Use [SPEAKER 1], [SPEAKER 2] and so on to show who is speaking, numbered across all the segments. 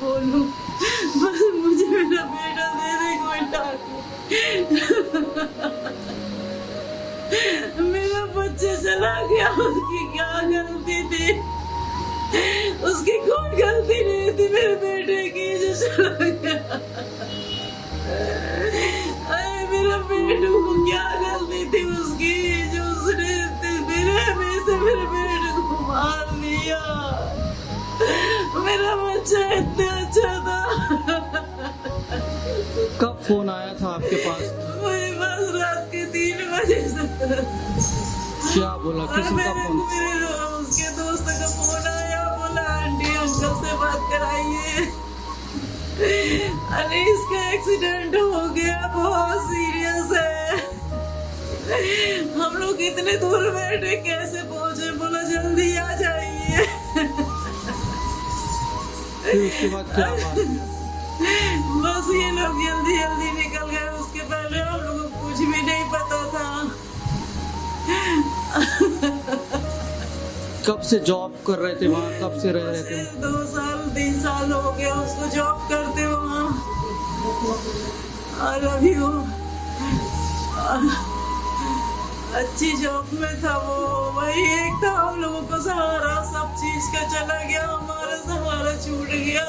[SPEAKER 1] बोलूं, बस मुझे मेरा बेटा दे दे कोई ठाकुर। मेरा बच्चा चला गया, उसकी क्या गलती थी? उसकी कोई गलती नहीं थी मेरे बेटे की जो चला गया। अरे मेरा बेटू को क्या गलती थी उसकी जो उसने मेरे बेटे को मार दिया। मेरा बच्चा इतना अच्छा था।
[SPEAKER 2] कब फोन आया था आपके पास?
[SPEAKER 1] मेरे पास रात के 3 बजे से।
[SPEAKER 2] क्या बोला, किसी का फोन?
[SPEAKER 1] उसके दोस्त का फोन आया, बोला आंटी अंकल से बात कराइए, अरे इसका एक्सीडेंट हो गया, बहुत सीरियस है। हम लोग इतने दूर बैठे कैसे पहुंचे? बोला जल्दी आ जाइए।
[SPEAKER 2] फिर उसके बाद क्या बात?
[SPEAKER 1] बस ये लोग जल्दी जल्दी निकल गए। उसके पहले हम लोगों को कुछ भी नहीं पता था।
[SPEAKER 2] कब से जॉब कर रहे थे वहाँ, कब से रह रहे थे?
[SPEAKER 1] 2 साल 3 साल हो गए उसको जॉब करते वहाँ। और अभी वो अच्छी जॉब में था। वो वही एक था हम लोगों को सहारा, सब चीज का चला गया, हमारा सहारा छूट गया।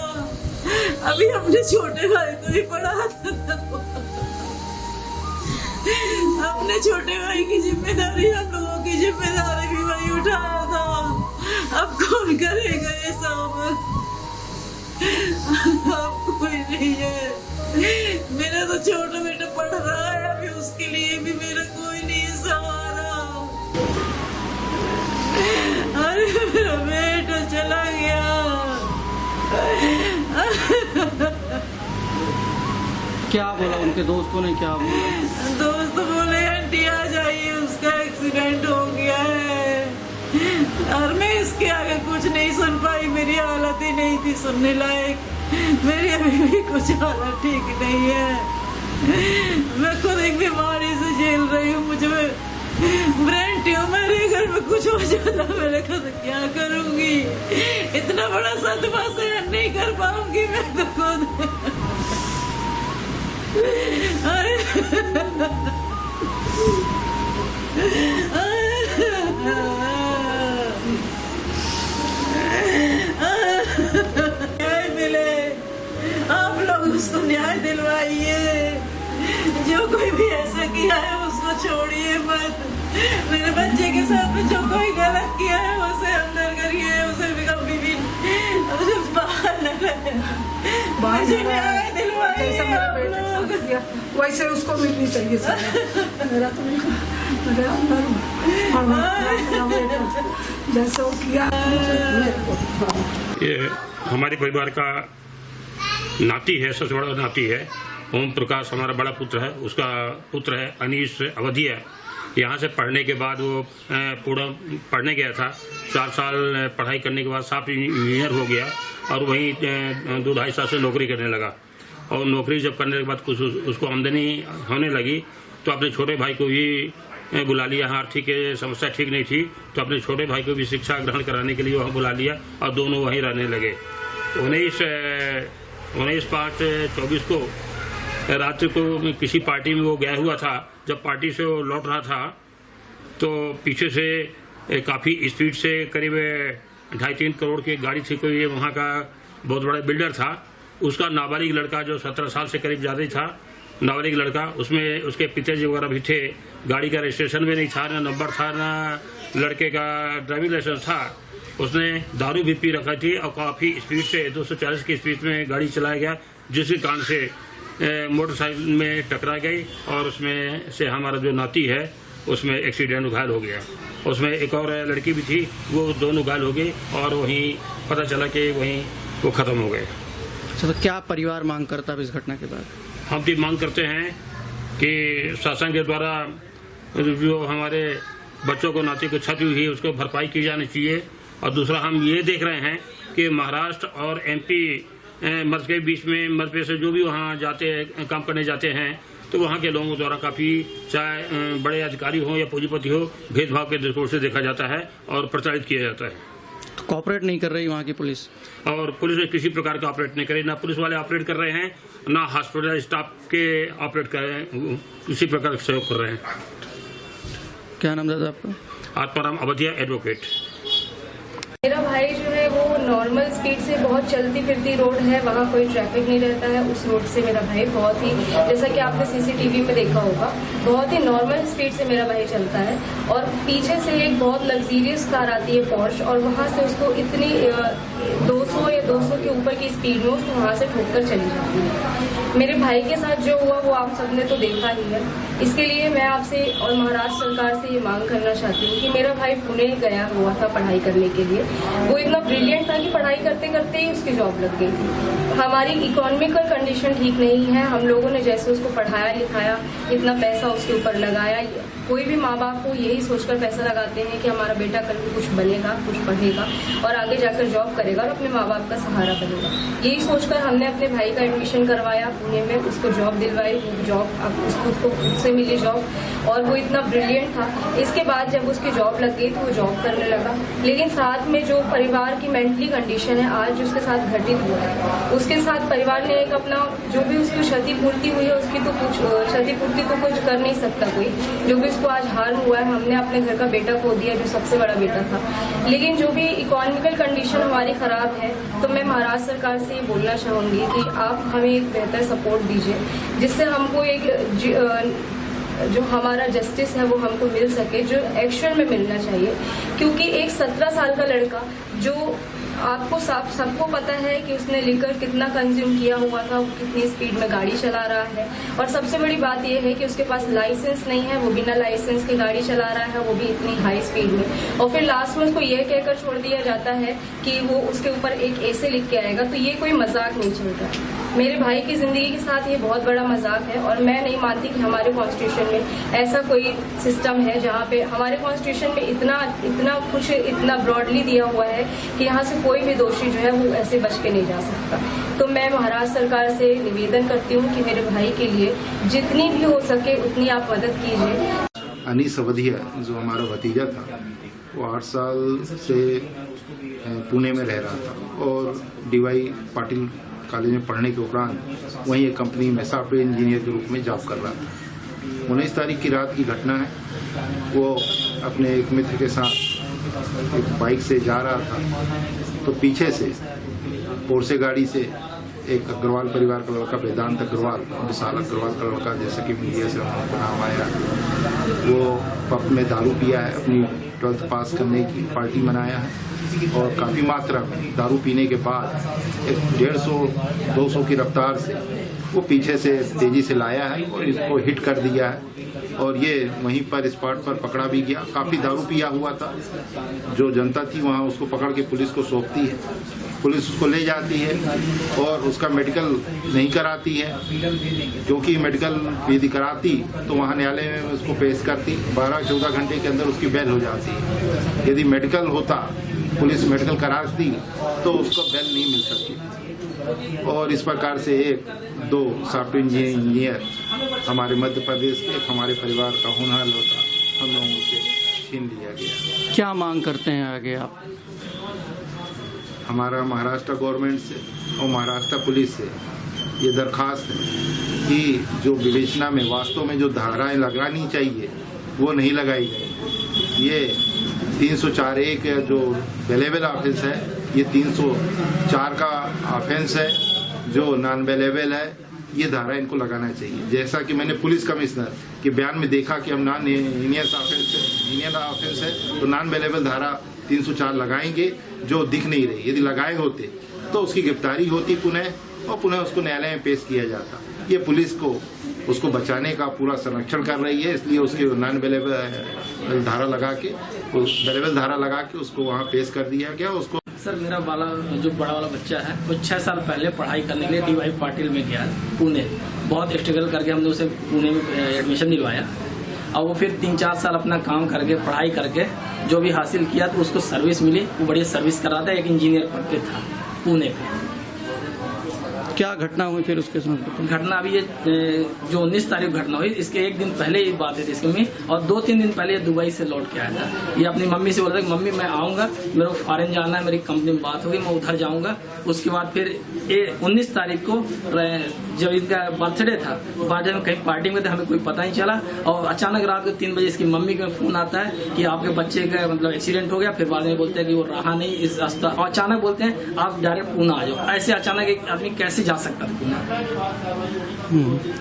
[SPEAKER 1] अभी अपने छोटे भाई को ही पढ़ाता था। अपने छोटे भाई की जिम्मेदारी, हम लोगों की जिम्मेदारी भी वही उठाया था। अब कौन करेगा ये सब? अब कोई नहीं है। मेरा तो छोटा बेटा पढ़ रहा है, अभी उसके लिए भी मेरा कोई नहीं सहारा। अरे मेरा बेटा चला गया।
[SPEAKER 3] क्या बोला उनके दोस्तों ने, क्या बोला?
[SPEAKER 1] दोस्त बोले आंटी आ जाइए, उसका एक्सीडेंट हो गया है। और मैं इसके आगे कुछ नहीं सुन पाई, मेरी हालत ही नहीं थी सुनने लायक। मेरी अभी भी कुछ हालत ठीक नहीं है। मैं खुद एक बीमारी से झेल रही हूँ। मुझे ब्रेन ट्यूमर है, घर में कुछ हो जाता मैंने खुद क्या करूँगी? इतना बड़ा सदमा सहन नहीं कर पाऊंगी मैं तो खुद। न्याय मिले, आप लोग उसको न्याय दिलवाइए। जो कोई भी ऐसा किया है उसको छोड़िए मत। मेरे बच्चे के साथ में जो कोई गलत किया है उसे अंदर करिए, उसे भी कभी भी उसे बाहर न रहे। मुझे न्याय दिलवाइए आप लोग।
[SPEAKER 4] वैसे उसको मिलनी चाहिए सर। मेरा तो नहीं, मेरे अंदर जैसे वो किया।
[SPEAKER 5] ये हमारे परिवार का नाती है, सबसे बड़ा नाती है। ओम प्रकाश हमारा बड़ा पुत्र है, उसका पुत्र है अनीश अवधिया। यहाँ से पढ़ने के बाद वो पूरा पढ़ने गया था। 4 साल पढ़ाई करने के बाद सॉफ्टवेयर इंजीनियर हो गया और वहीं 2-2.5 साल से नौकरी करने लगा। और नौकरी जब करने के बाद कुछ उसको आमदनी होने लगी तो अपने छोटे भाई को भी बुला लिया। आर्थिक समस्या ठीक नहीं थी तो अपने छोटे भाई को भी शिक्षा ग्रहण कराने के लिए वहाँ बुला लिया और दोनों वहीं रहने लगे। 19/5/24 को रात को किसी पार्टी में वो गया हुआ था। जब पार्टी से वो लौट रहा था तो पीछे से काफ़ी स्पीड से करीब 2.5-3 करोड़ की गाड़ी थी। कोई वहाँ का बहुत बड़ा बिल्डर था, उसका नाबालिग लड़का जो 17 साल से करीब ज़्यादा ही था, नाबालिग लड़का, उसमें उसके पिताजी वगैरह भी थे। गाड़ी का रजिस्ट्रेशन भी नहीं था, ना नंबर था, ना लड़के का ड्राइविंग लाइसेंस था। उसने दारू भी पी रखा थी और काफ़ी स्पीड से 240 की स्पीड में गाड़ी चलाया गया, जिसके कारण से मोटरसाइकिल में टकरा गई और उसमें से हमारा जो नाती है उसमें एक्सीडेंट घायल हो गया। उसमें एक और लड़की भी थी, वो दोनों घायल हो गई और वहीं पता चला कि वहीं वो ख़त्म हो गए।
[SPEAKER 3] तो क्या परिवार मांग करता है इस घटना के बाद?
[SPEAKER 5] हम भी मांग करते हैं कि शासन के द्वारा जो हमारे बच्चों को नाती को क्षति हुई है उसको भरपाई की जानी चाहिए। और दूसरा हम ये देख रहे हैं कि महाराष्ट्र और MP मध्य के बीच में मध्य से जो भी वहाँ जाते हैं, काम करने जाते हैं, तो वहाँ के लोगों द्वारा काफ़ी, चाहे बड़े अधिकारी हो या पूंजीपति हो, भेदभाव के दृष्टिकोण से देखा जाता है और प्रचारित किया जाता है।
[SPEAKER 3] तो कॉपरेट नहीं कर रही वहाँ की पुलिस।
[SPEAKER 5] और पुलिस किसी प्रकार का ऑपरेट नहीं करे, ना पुलिस वाले ऑपरेट कर रहे हैं, ना हॉस्पिटल स्टाफ के ऑपरेट कर रहे हैं, किसी प्रकार का सहयोग कर रहे हैं।
[SPEAKER 3] क्या नाम दादा आपका?
[SPEAKER 5] आत्माराम अवधिया, एडवोकेट।
[SPEAKER 6] मेरा भाई जो है वो नॉर्मल स्पीड से, बहुत चलती फिरती रोड है, वहाँ कोई ट्रैफिक नहीं रहता है, उस रोड से मेरा भाई बहुत ही, जैसा कि आपने सीसीटीवी में देखा होगा, बहुत ही नॉर्मल स्पीड से मेरा भाई चलता है। और पीछे से एक बहुत लग्जीरियस कार आती है पोर्श, और वहाँ से उसको इतनी 200 या 200 के ऊपर की स्पीड में उसको वहाँ से ठोककर चली जाती है। मेरे भाई के साथ जो हुआ वो आप सबने तो देखा ही है। इसके लिए मैं आपसे और महाराष्ट्र सरकार से ये मांग करना चाहती हूँ कि मेरा भाई पुणे गया हुआ था पढ़ाई करने के लिए। वो इतना ब्रिलियंट था कि पढ़ाई करते करते ही उसकी जॉब लग गई थी। हमारी इकोनॉमिकल कंडीशन ठीक नहीं है। हम लोगों ने जैसे उसको पढ़ाया लिखाया, इतना पैसा उसके ऊपर लगाया, कोई भी माँ बाप को यही सोचकर पैसा लगाते हैं कि हमारा बेटा कल को कुछ बनेगा, कुछ पढ़ेगा और आगे जाकर जॉब करेगा और अपने माँ बाप का सहारा बनेगा। यही सोचकर हमने अपने भाई का एडमिशन करवाया पुणे में, उसको जॉब दिलवाई। जॉब उसको खुद से मिली जॉब, और वो इतना ब्रिलियंट था। इसके बाद जब उसकी जॉब लग गई तो वो जॉब करने लगा, लेकिन साथ में जो परिवार की मेंटली कंडीशन है आज उसके साथ घटित हुआ है, उसके साथ परिवार ने एक अपना जो भी उसकी क्षतिपूर्ति हुई है, उसकी तो कुछ क्षतिपूर्ति तो कुछ कर नहीं सकता कोई, जो भी उसको आज हार्म हुआ है। हमने अपने घर का बेटा खो दिया जो सबसे बड़ा बेटा था। लेकिन जो भी इकोनॉमिकल कंडीशन हमारी खराब है, तो मैं महाराष्ट्र सरकार से ये बोलना चाहूँगी कि आप हमें एक बेहतर सपोर्ट दीजिए, जिससे हमको एक जो हमारा जस्टिस है वो हमको मिल सके, जो एक्शन में मिलना चाहिए। क्योंकि एक 17 साल का लड़का, जो आपको सबको पता है कि उसने लिकर कितना कंज्यूम किया हुआ था, कितनी स्पीड में गाड़ी चला रहा है, और सबसे बड़ी बात यह है कि उसके पास लाइसेंस नहीं है, वो बिना लाइसेंस के गाड़ी चला रहा है, वो भी इतनी हाई स्पीड में। और फिर लास्ट में उसको यह कहकर छोड़ दिया जाता है कि वो उसके ऊपर एक ऐसे लिख के आएगा, तो ये कोई मजाक नहीं चलता। मेरे भाई की जिंदगी के साथ ये बहुत बड़ा मजाक है, और मैं नहीं मानती कि हमारे कॉन्स्टिट्यूशन में ऐसा कोई सिस्टम है जहाँ पे हमारे कॉन्स्टिट्यूशन में इतना कुछ इतना ब्रॉडली दिया हुआ है कि यहाँ से कोई भी दोषी जो है वो ऐसे बच के नहीं जा सकता। तो मैं महाराष्ट्र सरकार से निवेदन करती हूँ कि मेरे भाई के लिए जितनी भी हो सके उतनी आप मदद कीजिए।
[SPEAKER 7] अनीस अवधिया जो हमारा भतीजा था, वो 8 साल से पुणे में रह रहा था और DY पाटिल कॉलेज में पढ़ने के उपरांत वहीं एक कंपनी में सॉफ्टवेयर इंजीनियर के रूप में जॉब कर रहा था। 19 तारीख की रात की घटना है। वो अपने एक मित्र के साथ एक बाइक से जा रहा था, तो पीछे से पोर्से गाड़ी से एक अग्रवाल परिवार का लड़का, वेदांत अग्रवाल, विशाल अग्रवाल का लड़का, जैसे कि मीडिया से उनका नाम आया, वो पब में दारू पिया है, अपनी 12th पास करने की पार्टी मनाया है, और काफ़ी मात्रा में दारू पीने के बाद एक 150-200 की रफ्तार से वो पीछे से तेज़ी से लाया है और इसको हिट कर दिया है, और ये वहीं पर स्पॉट पर पकड़ा भी गया। काफ़ी दारू पिया हुआ था। जो जनता थी वहाँ उसको पकड़ के पुलिस को सौंपती है, पुलिस उसको ले जाती है और उसका मेडिकल नहीं कराती है, क्योंकि मेडिकल यदि कराती तो वहाँ न्यायालय में उसको पेश करती, 12-14 घंटे के अंदर उसकी बेल हो जाती है। यदि मेडिकल होता, पुलिस मेडिकल कराती तो उसको बेल नहीं मिल सकती। और इस प्रकार से 1-2 सॉफ्टवेयर इंजीनियर हमारे मध्य प्रदेश के, एक हमारे परिवार का होनहार लड़का, हम लोगों से छीन लिया गया।
[SPEAKER 3] क्या मांग करते हैं आगे आप?
[SPEAKER 7] हमारा महाराष्ट्र गवर्नमेंट से और महाराष्ट्र पुलिस से ये दरखास्त है कि जो विवेचना में वास्तव में जो धाराएं लगानी चाहिए वो नहीं लगाई गई। ये 304(1) जो बेलेबल ऑफेंस है, ये 304 का ऑफेंस है जो नॉन बेलेबल है। ये धारा इनको लगाना चाहिए। जैसा कि मैंने पुलिस कमिश्नर के बयान में देखा कि हम नॉन हीनियस ऑफेंस है तो नॉन बेलेबल धारा 304 लगाएंगे, जो दिख नहीं रही। यदि लगाए होते तो उसकी गिरफ्तारी होती पुनः, और पुनः उसको न्यायालय में पेश किया जाता। ये पुलिस को उसको बचाने का पूरा संरक्षण कर रही है, इसलिए उसके नॉन बेलेबल धारा लगा के, बेलेबल धारा लगा के उसको वहाँ पेश कर दिया गया। उसको
[SPEAKER 8] सर, मेरा जो बड़ा वाला बच्चा है वो 6 साल पहले पढ़ाई करने के लिए DY पाटिल में गया पुणे। बहुत स्ट्रगल करके हमने उसे पुणे में एडमिशन दिलवाया, और वो फिर 3-4 साल अपना काम करके, पढ़ाई करके जो भी हासिल किया तो उसको सर्विस मिली। वो बढ़िया सर्विस कर रहा था, एक इंजीनियर पढ़ के था पुणे पे।
[SPEAKER 3] क्या घटना हुई फिर उसके साथ?
[SPEAKER 8] घटना अभी ये जो 19 तारीख को घटना हुई, इसके एक दिन पहले ये बात हुई थी इसके में, और 2-3 दिन पहले ये दुबई से लौट के आया था। ये अपनी मम्मी से बोल रहा था कि मम्मी मैं आऊंगा, मेरे को फॉरेन जाना है, मेरी कंपनी में बात होगी, मैं उधर जाऊंगा। उसके बाद फिर ये 19 तारीख को जब इनका बर्थडे था, बर्थडे में कहीं पार्टी में थे, हमें कोई पता नहीं चला, और अचानक रात को 3 बजे इसकी मम्मी का फोन आता है कि आपके बच्चे का मतलब एक्सीडेंट हो गया। फिर बाद में बोलते हैं कि वो रहा नहीं इस रास्ता, और अचानक बोलते हैं आप डायरेक्ट पूना आ जाओ। ऐसे अचानक एक आदमी कैसे जा सकता था पूना?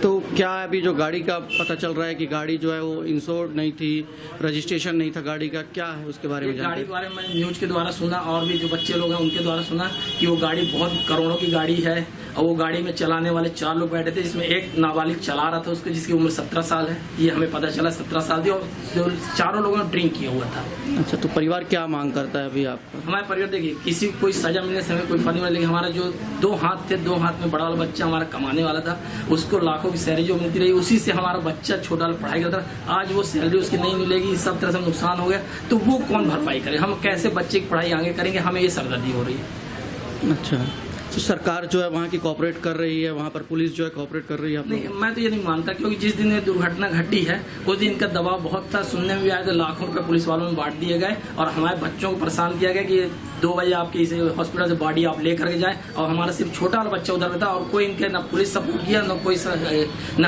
[SPEAKER 3] तो क्या अभी जो गाड़ी का पता चल रहा है कि गाड़ी जो है वो इंश्योर्ड नहीं थी, रजिस्ट्रेशन नहीं था गाड़ी का, क्या है उसके बारे में?
[SPEAKER 8] गाड़ी के बारे में न्यूज के द्वारा सुना, और भी जो बच्चे लोग हैं उनके द्वारा सुना कि वो गाड़ी बहुत करोड़ों की गाड़ी है, और वो गाड़ी में चलाने वाले 4 लोग बैठे थे, जिसमें एक नाबालिग चला रहा था उसको, जिसकी उम्र 17 साल है। ये हमें पता चला 17 साल थी, और जो 4 लोगों ने ड्रिंक किया हुआ था।
[SPEAKER 3] अच्छा, तो परिवार क्या मांग करता है अभी आपका?
[SPEAKER 8] हमारे परिवार देखिए, किसी को कोई सजा मिलने से हमें कोई फर्क नहीं, लेकिन हमारा जो 2 हाथ थे, 2 हाथ में बड़ा वाला बच्चा हमारा कमाने वाला था, उसको लाखों की सैलरी जो मिलती रही, उसी से हमारा बच्चा छोटा वाला पढ़ाई करता था। आज वो सैलरी उसकी नहीं मिलेगी, सब तरह से नुकसान हो गया, तो वो कौन भरपाई करे? हम कैसे बच्चे की पढ़ाई आगे करेंगे? हमें ये सरदर्दी हो रही है।
[SPEAKER 3] अच्छा, तो सरकार जो है वहाँ की कोऑपरेट कर रही है, वहाँ पर पुलिस जो है कोऑपरेट कर रही है?
[SPEAKER 8] नहीं, मैं तो ये नहीं मानता, क्योंकि जिस दिन ये दुर्घटना घटी है उस दिन इनका दबाव बहुत था। सुनने में भी आया तो लाखों रुपए पुलिस वालों में बांट दिए गए, और हमारे बच्चों को परेशान किया गया कि 2 बजे आपके इस हॉस्पिटल से बॉडी आप लेकर के जाए, और हमारा सिर्फ छोटा वाला बच्चा उधर था, और कोई इनके न पुलिस सपोर्ट किया, न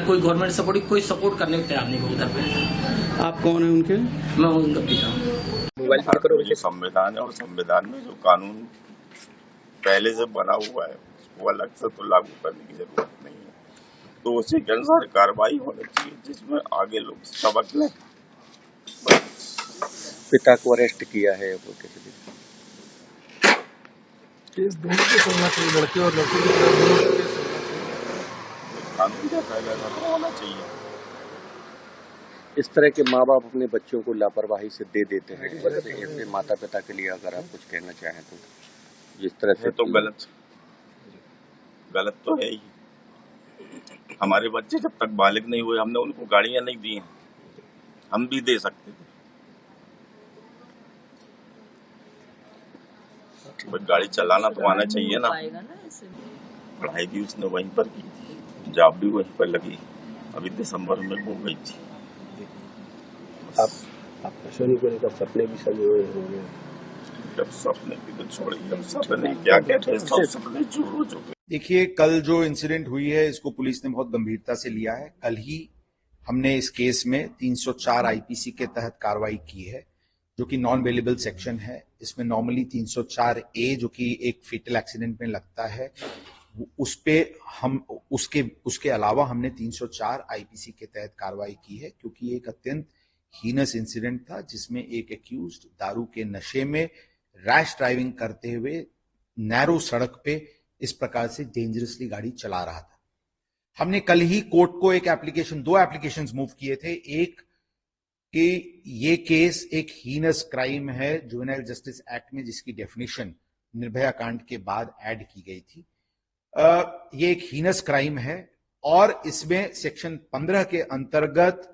[SPEAKER 8] कोई गवर्नमेंट सपोर्ट, कोई सपोर्ट करने को तैयार नहीं हुआ उधर पे।
[SPEAKER 3] आप कौन है उनके?
[SPEAKER 8] मैं उनका पिता हूँ।
[SPEAKER 9] जो संविधान है, और संविधान में जो कानून पहले से बना हुआ है वो अलग से तो लागू करने की जरूरत नहीं है, तो उसी के अनुसार कार्रवाई होनी चाहिए, जिसमें आगे लोग सबक लें।
[SPEAKER 10] पिता को अरेस्ट किया है वो कैसे?
[SPEAKER 2] केस दोनों के चलना चाहिए, लड़के और लड़कों के दोनों के
[SPEAKER 9] कानून का फायदा होना चाहिए।
[SPEAKER 10] इस तरह के माँ बाप अपने बच्चों को लापरवाही से दे देते हैं, अपने माता पिता के लिए अगर आप कुछ कहना चाहें तो? जिस तरह से
[SPEAKER 9] तो गलत तो है ही। हमारे बच्चे जब तक बालिग नहीं हुए, हमने उनको गाड़ियां नहीं दी हैं, हम भी दे सकते थे। गाड़ी चलाना तो आना चाहिए ना। पढ़ाई भी उसने वहीं पर की थी, जॉब भी वहीं पर लगी, अभी दिसंबर में हो गई थी।
[SPEAKER 10] आप अश्विनी को लेकर सपने भी सजे हुए होंगे?
[SPEAKER 9] जब सपने भी तो छोड़िए, जब सपने क्या कहते हैं, सब सपने चूर हो चुके।
[SPEAKER 7] देखिए, कल जो इंसिडेंट हुई है इसको पुलिस ने बहुत गंभीरता से लिया है। कल ही हमने इस केस में 304 आईपीसी के तहत कार्रवाई की है, जो कि नॉन बेलेबल सेक्शन है। इसमें नॉर्मली 304A जो कि एक फेटल एक्सीडेंट में लगता है, उस पे हम उसके अलावा हमने 304 आईपीसी के तहत कार्रवाई की है, क्योंकि एक अत्यंत हीनस इंसिडेंट था, जिसमें एक एक्यूज्ड दारू के नशे में रैश ड्राइविंग करते हुए नैरो सड़क पे इस प्रकार से डेंजरसली गाड़ी चला रहा था। हमने कल ही कोर्ट को दो एप्लीकेशंस मूव किए थे। एक कि ये केस एक हीनस क्राइम है जुवेनाइल जस्टिस एक्ट में, जिसकी डेफिनेशन निर्भया कांड के बाद ऐड की गई थी। ये एक हीनस क्राइम है, और इसमें सेक्शन 15 के अंतर्गत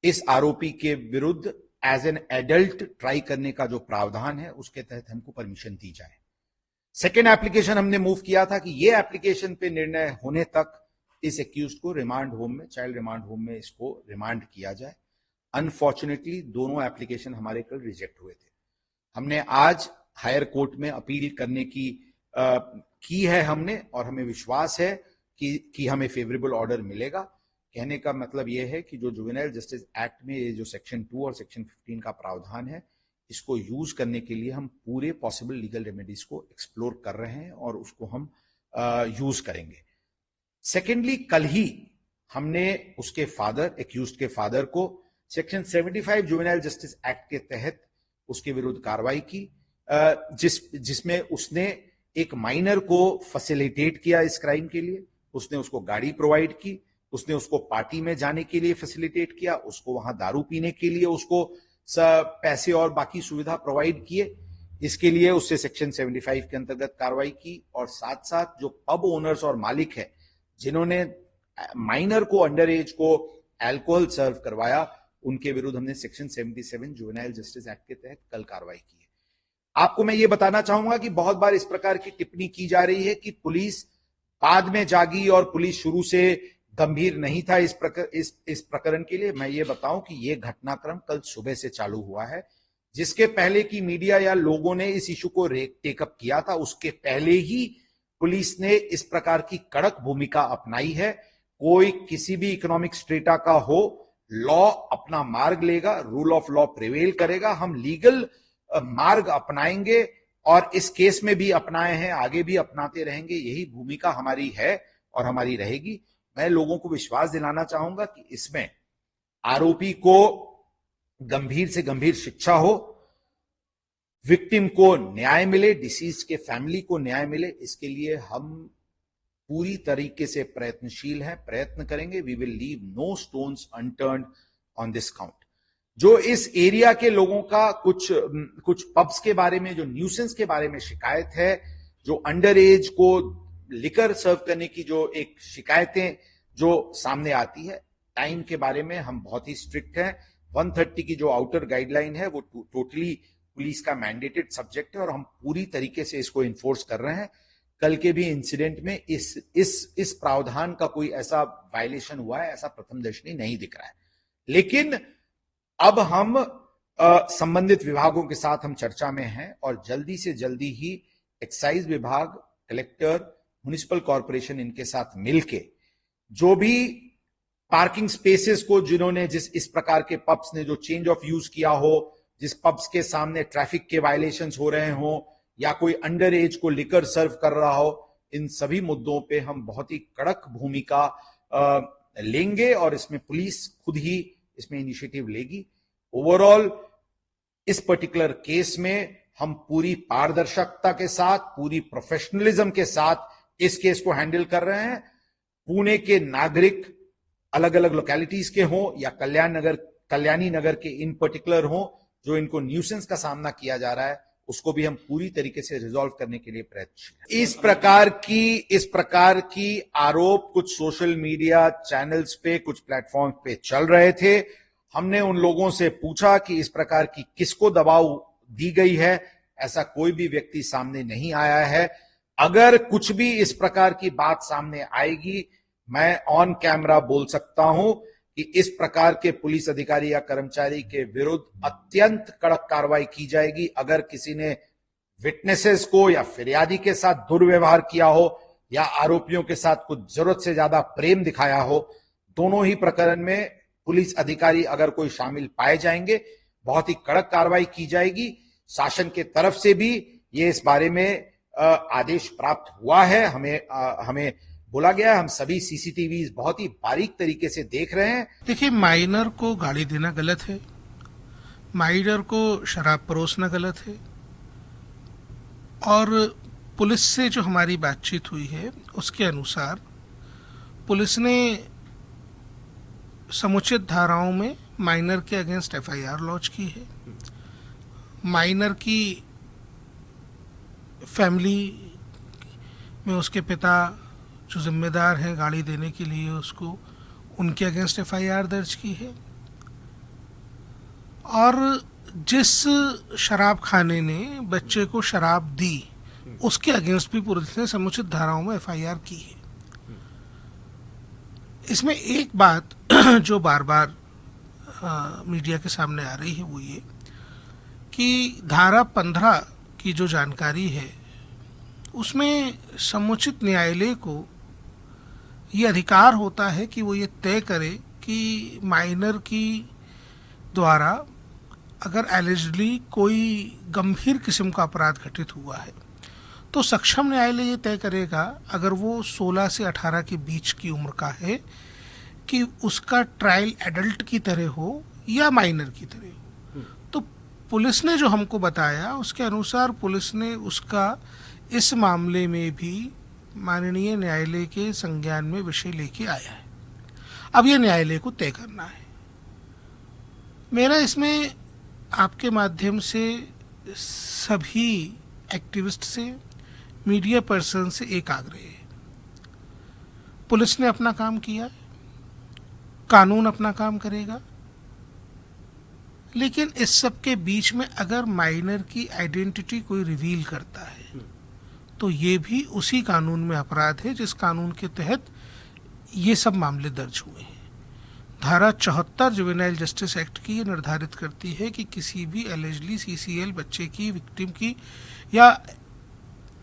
[SPEAKER 7] इस आरोपी के विरुद्ध एज एन एडल्ट ट्राई करने का जो प्रावधान है, उसके तहत हमको परमिशन दी जाए। सेकेंड एप्लीकेशन हमने मूव किया था कि ये एप्लीकेशन पे निर्णय होने तक इस एक्यूज्ड को रिमांड होम में, चाइल्ड रिमांड होम में इसको रिमांड किया जाए। अनफॉर्चुनेटली दोनों एप्लीकेशन हमारे कल रिजेक्ट हुए थे। हमने आज हायर कोर्ट में अपील करने की है हमने, और हमें विश्वास है कि हमें फेवरेबल ऑर्डर मिलेगा। कहने का मतलब यह है कि जो जुवेनाइल जस्टिस एक्ट में ये जो सेक्शन 2 और सेक्शन 15 का प्रावधान है, इसको यूज करने के लिए हम पूरे पॉसिबल लीगल रेमेडीज को एक्सप्लोर कर रहे हैं, और उसको हम यूज करेंगे। सेकेंडली, कल ही हमने उसके फादर, एक्यूज्ड के फादर को सेक्शन 75 जुवेनाइल जस्टिस एक्ट के तहत उसके विरुद्ध कार्रवाई की, जिसमें उसने एक माइनर को फैसिलिटेट किया इस क्राइम के लिए। उसने उसको गाड़ी प्रोवाइड की, उसने उसको पार्टी में जाने के लिए फैसिलिटेट किया, उसको वहां दारू पीने के लिए उसको पैसे और बाकी सुविधा प्रोवाइड किए। इसके लिए उससे सेक्शन 75 के अंतर्गत कार्रवाई की, और साथ साथ जो पब ओनर्स और मालिक है जिन्होंने माइनर को, अंडर एज को अल्कोहल सर्व करवाया, उनके विरुद्ध हमने सेक्शन 77 जुवेनाइल जस्टिस एक्ट के तहत कल कार्रवाई की है। आपको मैं ये बताना चाहूंगा कि बहुत बार इस प्रकार की टिप्पणी की जा रही है कि पुलिस
[SPEAKER 11] बाद में जागी और पुलिस शुरू से गंभीर नहीं था इस प्रकरण के लिए। मैं ये बताऊं कि ये घटनाक्रम कल सुबह से चालू हुआ है। जिसके पहले की मीडिया या लोगों ने इस इशू को टेकअप किया था, उसके पहले ही पुलिस ने इस प्रकार की कड़क भूमिका अपनाई है। कोई किसी भी इकोनॉमिक स्ट्रेटा का हो, लॉ अपना मार्ग लेगा, रूल ऑफ लॉ प्रिवेल करेगा। हम लीगल मार्ग अपनाएंगे और इस केस में भी अपनाए हैं, आगे भी अपनाते रहेंगे। यही भूमिका हमारी है और हमारी रहेगी। मैं लोगों को विश्वास दिलाना चाहूंगा कि इसमें आरोपी को गंभीर से गंभीर शिक्षा हो, विक्टिम को न्याय मिले, डिसीज के फैमिली को न्याय मिले। इसके लिए हम पूरी तरीके से प्रयत्नशील हैं, प्रयत्न करेंगे। We will leave no stones unturned on this count. जो इस एरिया के लोगों का कुछ पब्स के बारे में, जो न्यूसेंस के बारे में शिकायत है, जो अंडर एज को लिकर सर्व करने की जो एक शिकायतें जो सामने आती है, टाइम के बारे में हम बहुत ही स्ट्रिक्ट हैं। 130 की जो आउटर गाइडलाइन है वो टोटली पुलिस का मैंडेटेड सब्जेक्ट है और हम पूरी तरीके से इसको इन्फोर्स कर रहे हैं। कल के भी इंसिडेंट में इस प्रावधान का कोई ऐसा वायलेशन हुआ है, ऐसा प्रथम दर्शनी नहीं दिख रहा है। लेकिन अब हम संबंधित विभागों के साथ हम चर्चा में हैं और जल्दी से जल्दी ही एक्साइज विभाग, कलेक्टर, म्युनिसिपल कॉर्पोरेशन इनके साथ मिलके जो भी पार्किंग स्पेसेस को जिन्होंने इस प्रकार के पब्स ने जो चेंज ऑफ यूज किया हो, जिस पब्स के सामने ट्रैफिक के वायलेशंस हो रहे हो या कोई अंडर एज को लिकर सर्व कर रहा हो, इन सभी मुद्दों पे हम बहुत ही कड़क भूमिका लेंगे और इसमें पुलिस खुद ही इसमें इनिशिएटिव लेगी। ओवरऑल इस पर्टिकुलर केस में हम पूरी पारदर्शिता के साथ, पूरी प्रोफेशनलिज्म के साथ इस केस को हैंडल कर रहे हैं। पुणे के नागरिक अलग अलग लोकेलिटीज के हों या कल्याणी नगर के इन पर्टिकुलर हों, जो इनको न्यूसेंस का सामना किया जा रहा है, उसको भी हम पूरी तरीके से रिजॉल्व करने के लिए प्रयत्नशील हैं। इस प्रकार की आरोप कुछ सोशल मीडिया चैनल्स पे, कुछ प्लेटफॉर्म पे चल रहे थे। हमने उन लोगों से पूछा कि इस प्रकार की किसको दबाव दी गई है। ऐसा कोई भी व्यक्ति सामने नहीं आया है। अगर कुछ भी इस प्रकार की बात सामने आएगी, मैं ऑन कैमरा बोल सकता हूं कि इस प्रकार के पुलिस अधिकारी या कर्मचारी के विरुद्ध अत्यंत कड़क कार्रवाई की जाएगी। अगर किसी ने विटनेसेस को या फिरियादी के साथ दुर्व्यवहार किया हो या आरोपियों के साथ कुछ जरूरत से ज्यादा प्रेम दिखाया हो, दोनों ही प्रकरण में पुलिस अधिकारी अगर कोई शामिल पाए जाएंगे, बहुत ही कड़क कार्रवाई की जाएगी। शासन के तरफ से भी ये इस बारे में आदेश प्राप्त हुआ है। हमें बोला गया है। हम सभी सीसीटीवी बहुत ही बारीक तरीके से देख रहे हैं।
[SPEAKER 12] देखिए, माइनर को गाड़ी देना गलत है, माइनर को शराब परोसना गलत है। और पुलिस से जो हमारी बातचीत हुई है उसके अनुसार पुलिस ने समुचित धाराओं में माइनर के अगेंस्ट एफआईआर लॉन्च की है। माइनर की फैमिली में उसके पिता जो जिम्मेदार हैं गाड़ी देने के लिए उसको, उनके अगेंस्ट एफआईआर दर्ज की है। और जिस शराब खाने ने बच्चे को शराब दी उसके अगेंस्ट भी पुलिस ने समुचित धाराओं में एफआईआर की है। इसमें एक बात जो बार बार मीडिया के सामने आ रही है वो ये कि धारा 15 की जो जानकारी है उसमें समुचित न्यायालय को ये अधिकार होता है कि वो ये तय करे कि माइनर की द्वारा अगर एलिजिडली कोई गंभीर किस्म का अपराध घटित हुआ है तो सक्षम न्यायालय ये तय करेगा, अगर वो 16 से 18 के बीच की उम्र का है, कि उसका ट्रायल एडल्ट की तरह हो या माइनर की तरह हो। तो पुलिस ने जो हमको बताया उसके अनुसार पुलिस ने उसका इस मामले में भी माननीय न्यायालय के संज्ञान में विषय लेके आया है। अब यह न्यायालय को तय करना है। मेरा इसमें आपके माध्यम से सभी एक्टिविस्ट से, मीडिया पर्सन से एक आग्रह है। पुलिस ने अपना काम किया, कानून अपना काम करेगा, लेकिन इस सब के बीच में अगर माइनर की आइडेंटिटी कोई रिवील करता है तो ये भी उसी कानून में अपराध है जिस कानून के तहत ये सब मामले दर्ज हुए हैं। धारा 74 जुवेनाइल जस्टिस एक्ट की ये निर्धारित करती है कि किसी भी एलिजली सीसीएल बच्चे की, विक्टिम की या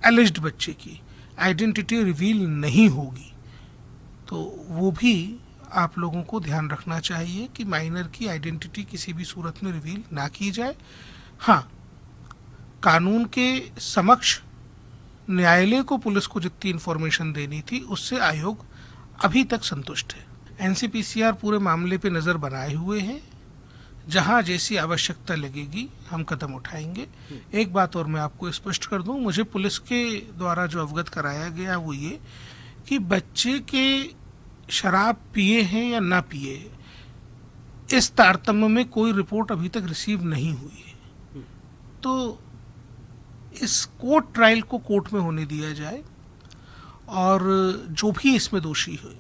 [SPEAKER 12] एलिज्ड बच्चे की आइडेंटिटी रिवील नहीं होगी। तो वो भी आप लोगों को ध्यान रखना चाहिए कि माइनर की आइडेंटिटी किसी भी सूरत में रिवील ना की जाए। हाँ, कानून के समक्ष न्यायालय को पुलिस को जितनी इंफॉर्मेशन देनी थी उससे आयोग अभी तक संतुष्ट है। एनसीपीसीआर पूरे मामले पे नजर बनाए हुए हैं, जहां जैसी आवश्यकता लगेगी हम कदम उठाएंगे। एक बात और मैं आपको स्पष्ट कर दूं, मुझे पुलिस के द्वारा जो अवगत कराया गया वो ये कि बच्चे के शराब पिए हैं या ना पिए, इस तारतम्य में कोई रिपोर्ट अभी तक रिसीव नहीं हुई है। तो इस कोर्ट ट्रायल को कोर्ट में होने दिया जाए और जो भी इसमें दोषी हो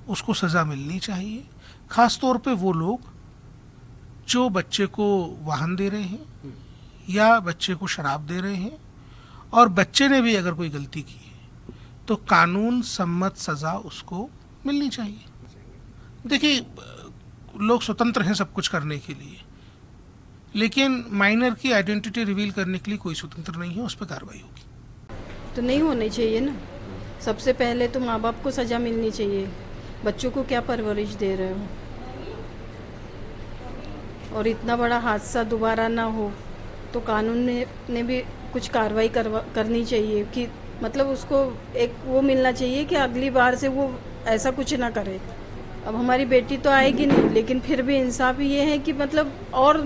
[SPEAKER 12] उसको सजा मिलनी चाहिए। खास तौर पे वो लोग जो बच्चे को वाहन दे रहे हैं या बच्चे को शराब दे रहे हैं, और बच्चे ने भी अगर कोई गलती की है तो कानून सम्मत सजा उसको मिलनी चाहिए। देखिए, लोग स्वतंत्र हैं सब कुछ करने के लिए, लेकिन माइनर की आइडेंटिटी रिवील करने के लिए कोई स्वतंत्र नहीं है, उस पर कार्रवाई होगी।
[SPEAKER 13] तो नहीं होनी चाहिए ना। सबसे पहले तो माँ बाप को सजा मिलनी चाहिए। बच्चों को क्या परवरिश दे रहे हो, और इतना बड़ा हादसा दोबारा ना हो तो कानून ने भी कुछ कार्रवाई करनी चाहिए कि मतलब उसको एक वो मिलना चाहिए कि अगली बार से वो ऐसा कुछ ना करे। अब हमारी बेटी तो आएगी नहीं, लेकिन फिर भी इंसाफ ये है कि मतलब और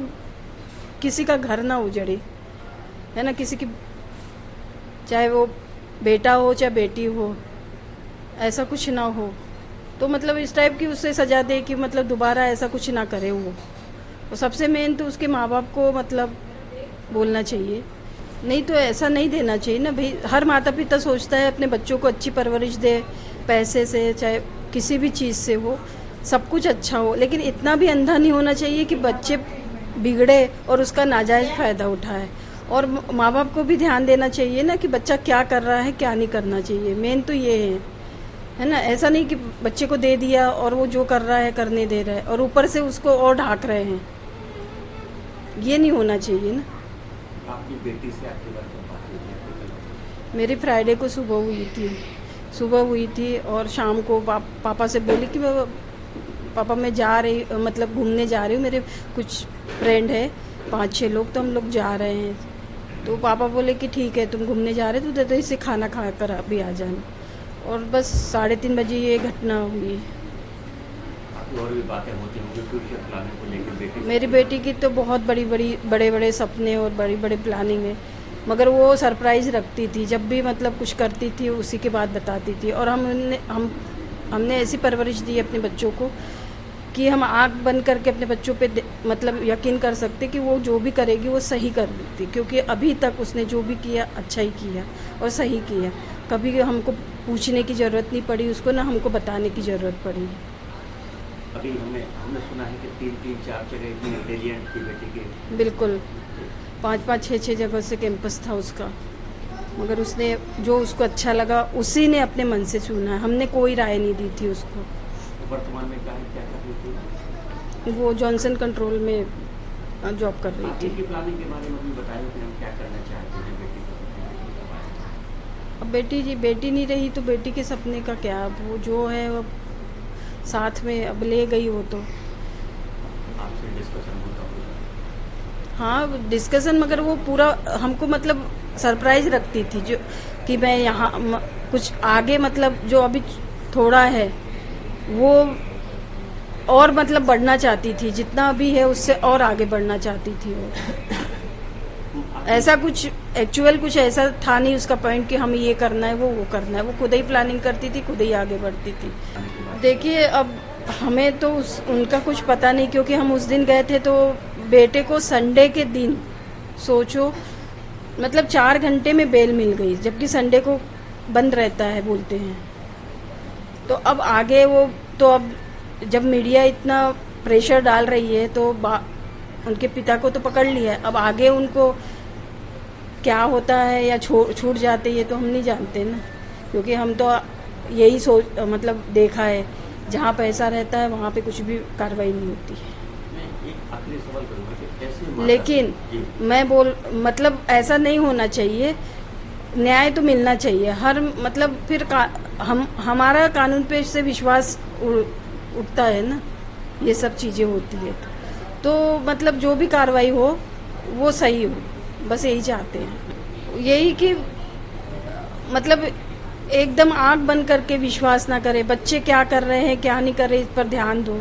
[SPEAKER 13] किसी का घर ना उजड़े, है ना, किसी की, चाहे वो बेटा हो चाहे बेटी हो, ऐसा कुछ ना हो। तो मतलब इस टाइप की उससे सजा दे कि मतलब दोबारा ऐसा कुछ ना करे वो। और सबसे मेन तो उसके माँ बाप को मतलब बोलना चाहिए। नहीं तो ऐसा नहीं देना चाहिए ना भाई। हर माता पिता सोचता है अपने बच्चों को अच्छी परवरिश दे, पैसे से चाहे किसी भी चीज़ से हो, सब कुछ अच्छा हो, लेकिन इतना भी अंधा नहीं होना चाहिए कि बच्चे बिगड़े और उसका नाजायज़ फ़ायदा उठाए। और माँ बाप को भी ध्यान देना चाहिए ना कि बच्चा क्या कर रहा है, क्या नहीं करना चाहिए। मेन तो ये है ना। ऐसा नहीं कि बच्चे को दे दिया और वो जो कर रहा है करने दे रहा है और ऊपर से उसको और ढाक रहे हैं, ये नहीं होना चाहिए ना।
[SPEAKER 10] आपकी बेटी से आपकी बात हुई?
[SPEAKER 13] मेरी फ्राइडे को सुबह हुई थी और शाम को पापा से बोली कि पापा मैं जा रही, मतलब घूमने जा रही हूँ, मेरे कुछ फ्रेंड है 5-6 लोग, तो हम लोग जा रहे हैं। तो पापा बोले कि ठीक है तुम घूमने जा रहे तो इसे खाना खा कर अभी आ जाना। और बस 3:30 बजे ये घटना हुई।
[SPEAKER 10] और भी बातें होती होंगी फ्यूचर प्लानिंग को लेकर बेटी?
[SPEAKER 13] मेरी बेटी की तो बहुत बड़े सपने और बड़ी प्लानिंग है, मगर वो सरप्राइज रखती थी। जब भी मतलब कुछ करती थी उसी के बाद बताती थी। और हमने ऐसी परवरिश दी अपने बच्चों को कि हम आँख बंद करके अपने बच्चों पे मतलब यकीन कर सकते कि वो जो भी करेगी वो सही कर देती, क्योंकि अभी तक उसने जो भी किया अच्छा ही किया और सही किया। कभी हमको पूछने की ज़रूरत नहीं पड़ी उसको, ना हमको बताने की ज़रूरत पड़ी।
[SPEAKER 10] अभी हमने सुना है कि 3-4 जगह इतनी इंटेलिजेंट थी बेटी की।
[SPEAKER 13] बिल्कुल 5-5, 6-6 जगह से कैंपस था उसका, मगर उसने जो उसको अच्छा लगा उसी ने अपने मन से चुना। हमने कोई राय नहीं दी थी उसको।
[SPEAKER 10] वर्तमान में क्या कर रही थी?
[SPEAKER 13] वो जॉनसन कंट्रोल में जॉब कर रही थी।
[SPEAKER 10] प्लानिंग के बारे में भी बताइए कि हम क्या करना चाहते हैं बेटी को।
[SPEAKER 13] अब बेटी नहीं रही तो बेटी के सपने का क्या, वो जो है वो साथ में अब ले गई हो तो।
[SPEAKER 10] आपसे डिस्कशन होता होगा?
[SPEAKER 13] हाँ डिस्कशन, मगर वो पूरा हमको मतलब सरप्राइज रखती थी जो कि मैं यहाँ कुछ आगे मतलब जो अभी थोड़ा है वो और मतलब बढ़ना चाहती थी, जितना अभी है उससे और आगे बढ़ना चाहती थी वो। ऐसा कुछ एक्चुअल कुछ ऐसा था नहीं उसका पॉइंट कि हम ये करना है वो करना है। वो खुद ही प्लानिंग करती थी, खुद ही आगे बढ़ती थी। देखिए अब हमें तो उनका कुछ पता नहीं, क्योंकि हम उस दिन गए थे तो बेटे को संडे के दिन सोचो मतलब 4 घंटे में बेल मिल गई, जबकि संडे को बंद रहता है बोलते हैं। तो अब आगे वो तो अब जब मीडिया इतना प्रेशर डाल रही है तो उनके पिता को तो पकड़ लिया है, अब आगे उनको क्या होता है या छूट जाते ये तो हम नहीं जानते ना, क्योंकि हम तो यही सोच मतलब देखा है जहाँ पैसा रहता है वहाँ पे कुछ भी कार्रवाई नहीं होती है। लेकिन मैं मतलब ऐसा नहीं होना चाहिए, न्याय तो मिलना चाहिए हर मतलब फिर हमारा कानून पे से विश्वास उठता है ना, ये सब चीज़ें होती है तो मतलब जो भी कार्रवाई हो वो सही हो, बस यही चाहते हैं। यही कि मतलब एकदम आंख बंद करके विश्वास ना करे, बच्चे क्या कर रहे हैं क्या नहीं कर रहे इस पर ध्यान दो।